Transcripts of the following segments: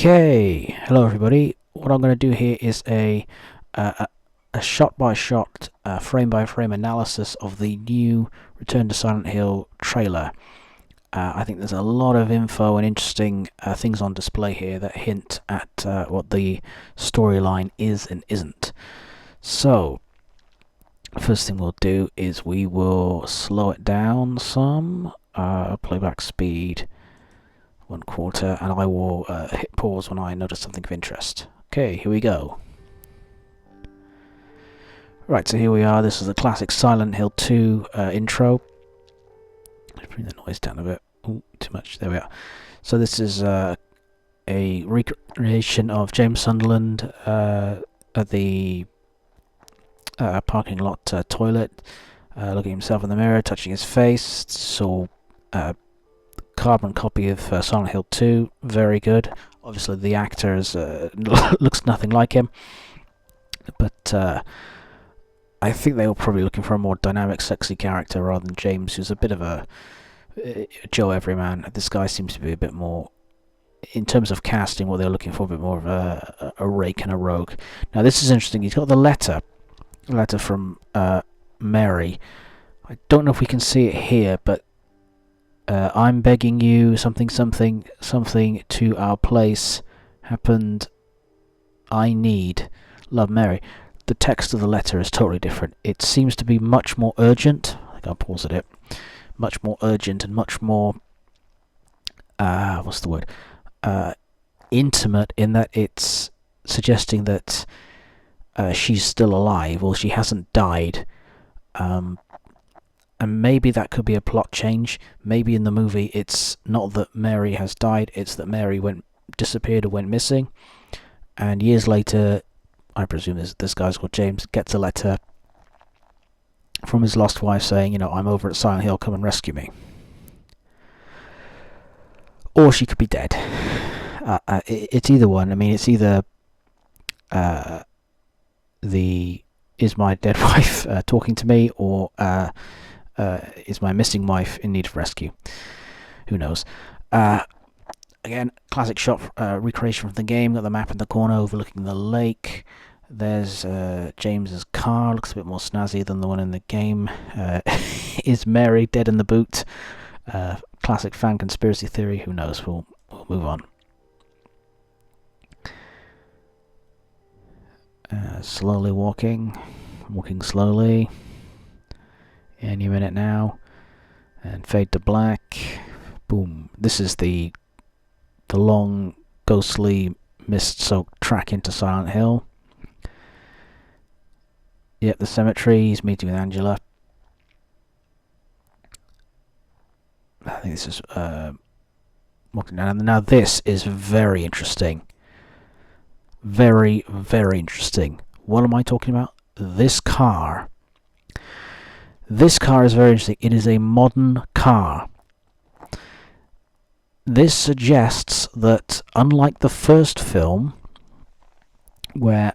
Okay, hello everybody. What I'm going to do here is a shot-by-shot, frame-by-frame analysis of the new Return to Silent Hill trailer. I think there's a lot of info and interesting things on display here that hint at what the storyline is and isn't. So, first thing we'll do is we will slow it down some, playback speed 1/4, and I will hit pause when I notice something of interest. Okay, here we go. Right, so here we are. This is the classic Silent Hill 2 intro. Let's bring the noise down a bit. Ooh, too much. There we are. So this is a recreation of James Sunderland at the parking lot toilet, looking at himself in the mirror, touching his face. So carbon copy of Silent Hill 2, very good. Obviously the actor looks nothing like him, but I think they were probably looking for a more dynamic, sexy character rather than James, who's a bit of a Joe Everyman. This guy seems to be a bit more, in terms of casting, what they're looking for, a bit more of a rake and a rogue. Now this is interesting. He's got the letter from Mary. I don't know if we can see it here, but I'm begging you, something to our place happened. I need, love, Mary. The text of the letter is totally different. It seems to be much more urgent. I think I'll pause at it. Much more urgent and much more, what's the word? Intimate, in that it's suggesting that she's still alive, or she hasn't died. And maybe that could be a plot change. Maybe in the movie it's not that Mary has died, it's that Mary disappeared or went missing. And years later, I presume this guy's called James, gets a letter from his lost wife saying, I'm over at Silent Hill, come and rescue me. Or she could be dead. It's either one. I mean, it's either is my dead wife talking to me, or is my missing wife in need of rescue? Who knows? Again, classic shot recreation from the game. Got the map in the corner overlooking the lake. There's James's car. Looks a bit more snazzy than the one in the game. Is Mary dead in the boot? Classic fan conspiracy theory. Who knows? We'll move on. Slowly walking slowly. Any minute now, and fade to black. Boom. This is the long, ghostly, mist-soaked track into Silent Hill. Yep, the cemetery. He's meeting with Angela. I think this is walking down. Now this is very interesting. Very, very interesting. What am I talking about? This car. This car is very interesting. It is a modern car. This suggests that, unlike the first film, where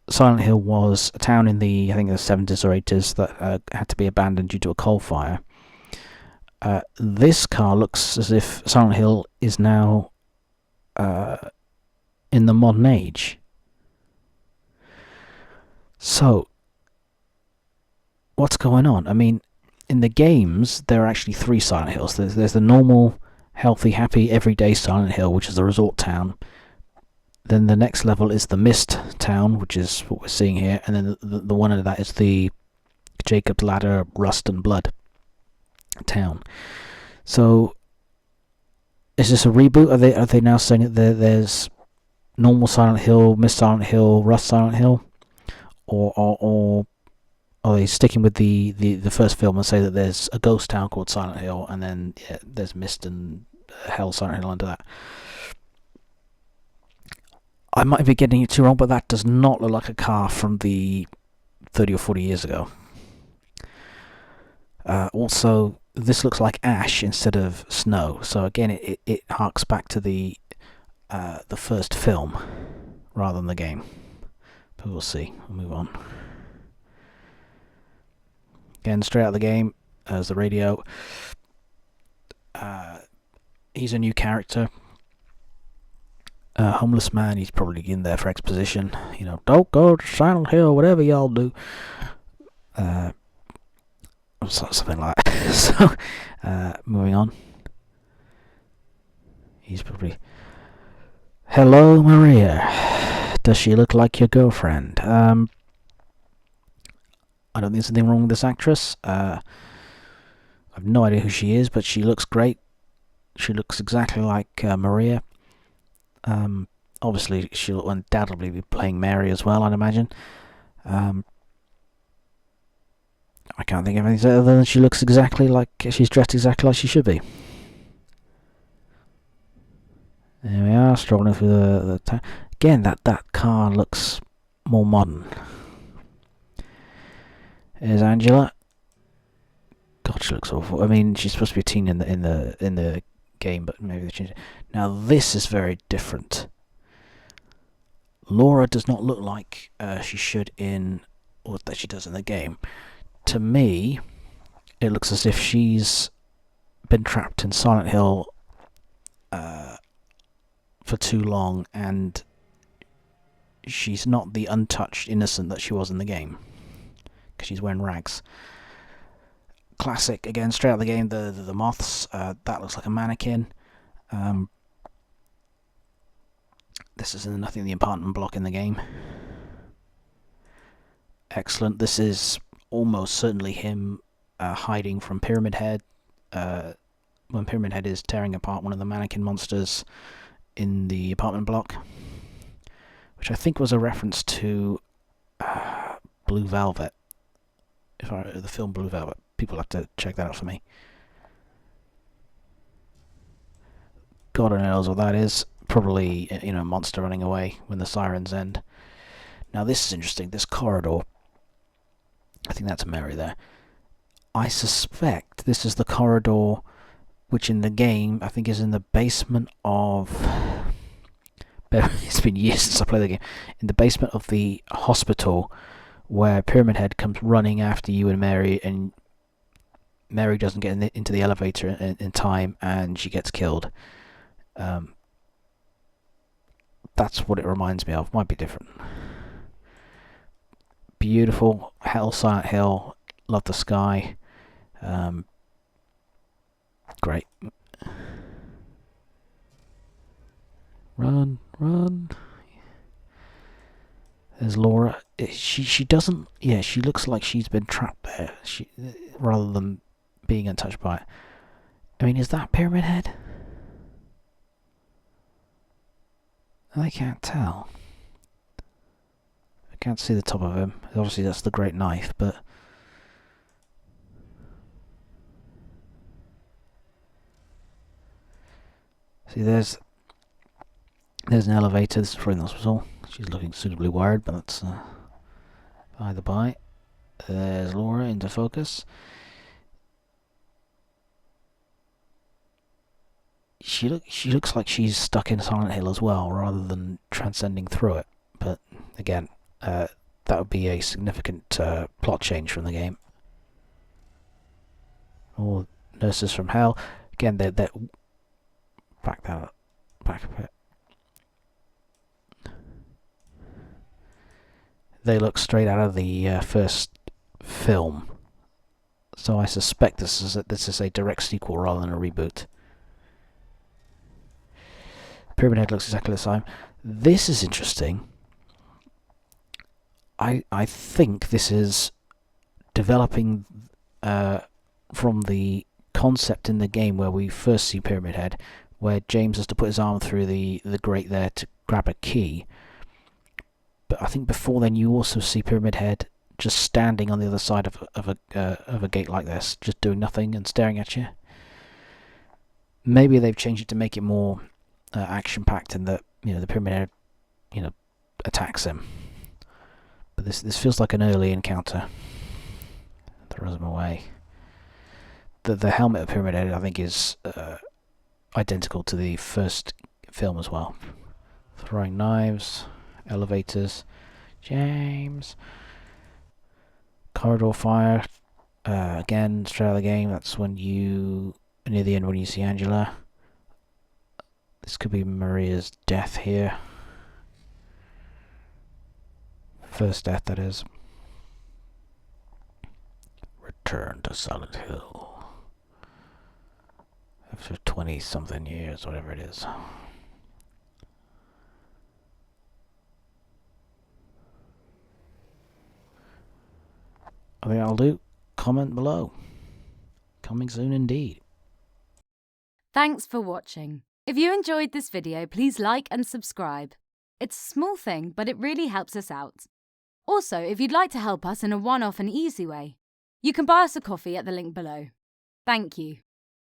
Silent Hill was a town in the, I think, the 70s or 80s that had to be abandoned due to a coal fire, this car looks as if Silent Hill is now in the modern age. So, what's going on? I mean, in the games, there are actually 3 Silent Hills. There's the normal, healthy, happy, everyday Silent Hill, which is the resort town. Then the next level is the Mist town, which is what we're seeing here. And then the one under that is the Jacob's Ladder, Rust and Blood town. So, is this a reboot? Are they now saying that there's normal Silent Hill, Mist Silent Hill, Rust Silent Hill? Or are they sticking with the first film and say that there's a ghost town called Silent Hill, and then there's Mist and Hell Silent Hill under that? I might be getting it too wrong, but that does not look like a car from the 30 or 40 years ago. Also, this looks like ash instead of snow, so again it harks back to the first film rather than the game. But we'll see. We'll move on. Again, straight out of the game as the radio. He's a new character. homeless man. He's probably in there for exposition. You know, don't go to Silent Hill, whatever y'all do. Something like that. So, moving on. He's probably... Hello, Maria. Does she look like your girlfriend? I don't think there's anything wrong with this actress. I've no idea who she is, but she looks great. She looks exactly like Maria. Obviously, she'll undoubtedly be playing Mary as well, I'd imagine. I can't think of anything other than she looks exactly like... She's dressed exactly like she should be. There we are, strolling through the town. Again, that car looks more modern. Here's Angela. God, she looks awful. I mean, she's supposed to be a teen in the game, but maybe they changed it. Now this is very different. Laura does not look like she should in, or that she does in the game. To me, it looks as if she's been trapped in Silent Hill for too long, and she's not the untouched innocent that she was in the game, because she's wearing rags. Classic, again, straight out of the game, the moths. That looks like a mannequin. This is nothing in the apartment block in the game. Excellent. This is almost certainly him hiding from Pyramid Head when Pyramid Head is tearing apart one of the mannequin monsters in the apartment block, which I think was a reference to Blue Velvet. The film Blue Velvet. People have to check that out for me. God only knows what that is. Probably, you know, a monster running away when the sirens end. Now this is interesting. This corridor. I think that's Mary there. I suspect this is the corridor which in the game I think is in the basement of... It's been years since I played the game. In the basement of the hospital where Pyramid Head comes running after you and Mary, and Mary doesn't get into the elevator in time and she gets killed. That's what it reminds me of. Might be different. Beautiful. Silent Hill. Love the sky. Great. Run, run. There's Laura. She doesn't... Yeah, she looks like she's been trapped there. Rather than being untouched by it. I mean, is that Pyramid Head? I can't tell. I can't see the top of him. Obviously, that's the Great Knife, but... See, there's an elevator. This is probably the hospital. She's looking suitably wired, but that's by the by. There's Laura into focus. She looks like she's stuck in Silent Hill as well, rather than transcending through it. But again, that would be a significant plot change from the game. Or Nurses from Hell. Again, they're back a bit. They look straight out of the first film, so I suspect this is a direct sequel rather than a reboot. Pyramid Head looks exactly the same. This is interesting. I think this is developing from the concept in the game where we first see Pyramid Head, where James has to put his arm through the grate there to grab a key. But I think before then you also see Pyramid Head just standing on the other side of a gate like this, just doing nothing and staring at you. Maybe they've changed it to make it more action-packed, in that, you know, the Pyramid Head, you know, attacks him. But this feels like an early encounter. Throws him away. The helmet of Pyramid Head, I think, is identical to the first film as well. Throwing knives, elevators, James. Corridor fire. Again, straight out of the game. That's when near the end when you see Angela. This could be Maria's death here. First death, that is. Return to Silent Hill. After 20-something years, whatever it is. I think I'll do. Comment below. Coming soon indeed. Thanks for watching. If you enjoyed this video, please like and subscribe. It's a small thing, but it really helps us out. Also, if you'd like to help us in a one-off and easy way, you can buy us a coffee at the link below. Thank you.